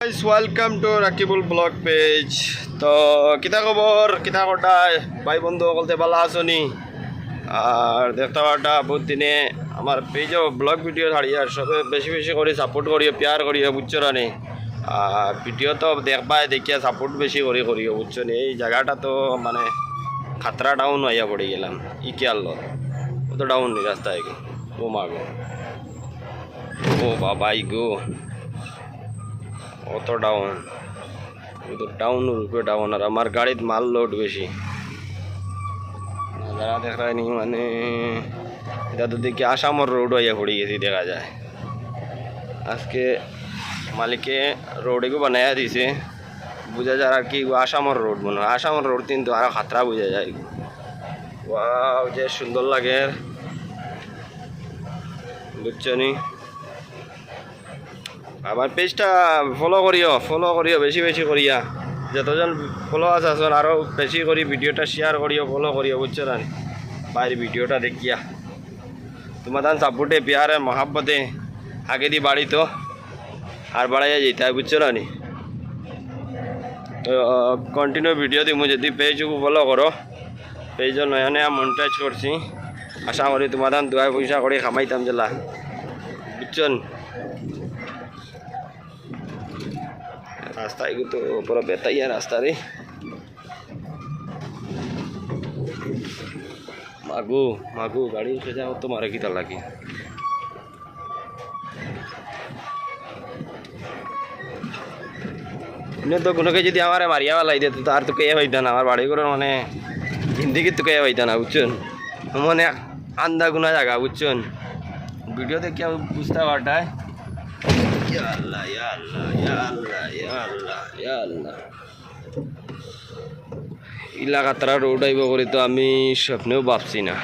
Welcome to Rakibul blog page. তো কিতা খবর, কিতা কটায় ভাই বন্ধু বলতে ভালো আসনি। আর দেখতে পাটা বহুত দিনে আমার পেজও ব্লগ ভিডিও ছাড়িয়ে আর সবে বেশি বেশি করে সাপোর্ট করিও, প্যার করিও, বুঝছো রানি। আর ভিডিও তো দেখবাই দেখিয়া সাপোর্ট বেশি করিও, বুঝছো নি। এই জায়গাটা তো মানে খাতরা ডাউন হইয়া পড়ে গেলাম ই কেয়াল তো ডাউন নি রাস্তায় গো, ও মা গো, ও বাবাই গো, অত ডাউন, ডাউন রূপে ডাউন। আর আমার গাড়িত মাল লোড বেশি, যারা দেখায়নি মানে এটা তো দেখি আসামর রোড হইয়া পড়ে গেছি দেখা যায়। আজকে মালিকে রোডেও বানাইয়া দিছে, বোঝা যায় আর কি আসামর রোড মনে হয়। আসামর রোড কিন্তু আরো খাতরা বোঝা যায়। ওয়াও, যে সুন্দর লাগে, বুঝছো নি। আমার পেজটা ফলো করিও বেশি বেশি করিয়া। যতজন ফলো আছেন আরও বেশি করি ভিডিওটা শেয়ার করিও, ফলো করিও, বুঝছো না। বাইরে ভিডিওটা দেখিয়া তোমার সাপোর্টে প্যারে মহাব্বতে আগে দিয়ে বাড়ি তো আর বাড়াইয়া যেতে হয়, বুঝছো না। তো কন্টিনিউ ভিডিও দিব, যদি পেজকে ফলো করো। পেজ নয়া নয়া মনিটাইজ করছি, আশা করি তোমার দুয়াই পয়সা করে খামাইতাম জেলা, বুঝছেন। রাস্তা তো পুরো বেতাইয়া রাস্তা রে, মাগু মাগু গাড়ি উঠে যাও তো মারে কিতা লাগে। তো কোনোকে যদি আমার মারিয়া লাই দিত তো আর তো কে হইতা না, আমার বাড়ি করে মানে জিন্দিগি তো কে হইতা না, বুঝছেন। মানে আন্দা গুনা জায়গা, বুঝছেন। ভিডিও দেখে বুঝতে পারটায় ইলাকাতারা রোড আইব করে তো আমি স্বপ্নেও ভাবছি না।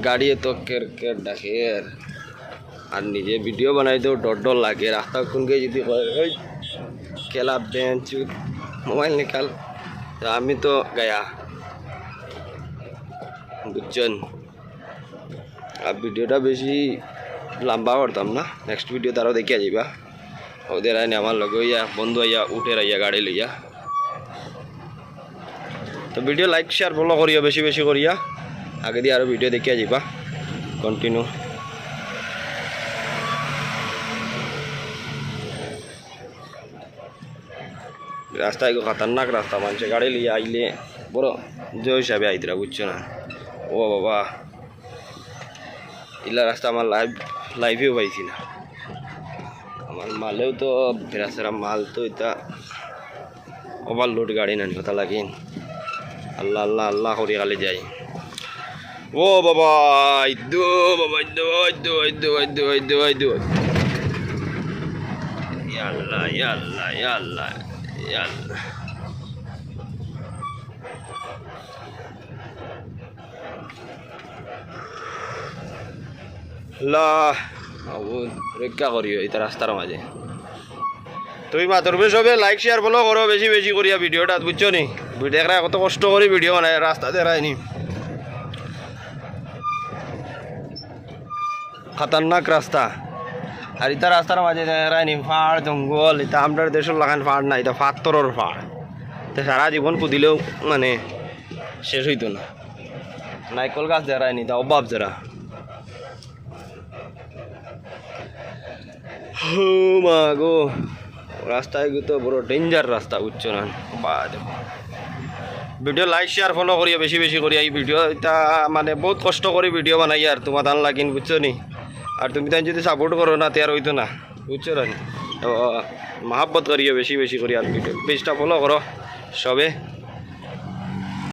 গাড়ি তো কের কের ডাকে আর নিজে ভিডিও বানাই তো ডর লাগে। রাস্তা কোনকে যদি খেলা বেঞ্চ মোবাইল নিকাল, আমি তো গায়া, বুঝছেন। আর ভিডিওটা বেশি লম্বা করতাম না, নেক্সট ভিডিও তারাও দেখিয়া যাবা। ওদের আইনে আমার লগে হইয়া বন্ধু আইয়া উঠে রাইয়া গাড়ি লইয়া। তো ভিডিও লাইক শেয়ার ফলো করিয়া বেশি বেশি করিয়া, আগে দিয়ে আরও ভিডিও দেখিয়া যাবা কন্টিনিউ। রাস্তা এগো খাতারনাক রাস্তা, মানুষের গাড়ি লইয়া আইলে বড় যে হিসাবে আইতরা, বুঝছো না। ও বাবা, ইলা রাস্তা আমার লাইফেও পাইছি না। আমার মালেও তো ফেরাসেরা মাল তো এটা ওভারলোড গাড়ি নানি কথা লাগে। আল্লাহ আল্লাহ আল্লাহ করি খালি যাই। ও বাবা ইদ্দু, বাবা ইদ্দু ইদ্দু ইদ্দু ইদ্দু ইদ্দু ইদ্দু, ইয়াল্লাহ ইয়াল্লাহ ইয়াল্লাহ ইয়াল্লাহ। রক্ষা করিও এটা রাস্তার মাঝে। তুমি মাত্র সবে লাইক শেয়ার ফলো করো বেশি বেশি করিয়া ভিডিওটা, বুঝছো নি। দেখা কত কষ্ট করে ভিডিও বানায়, রাস্তা দেখায়নি, খাতারনাক রাস্তা। আর ইতা রাস্তার মাঝে দেখায়নি পাহাড় জঙ্গল। এটা আমরা দেশের লাগান পাহাড় না, এটা পাথরের পাহাড়। তো সারা জীবন পুদিলেও মানে শেষ হইতো না। নাইকল গাছ দেখায়নি, তা অভাব যারা। মা গো, রাস্তায় তো বড় ডেঞ্জার রাস্তা, বুঝছো না। ভিডিও লাইক শেয়ার ফলো করিয়া বেশি বেশি করিয়া। এই ভিডিও এটা মানে বহুত কষ্ট করে ভিডিও বানাই আর তোমার ধান লাগিন, বুঝছো নি। আর তুমি তাই যদি সাপোর্ট করো না তো আর হইতো না, বুঝছো না। মহাব্বত করিও বেশি বেশি করিয়া। ভিডিও পেজটা ফলো করো সবে।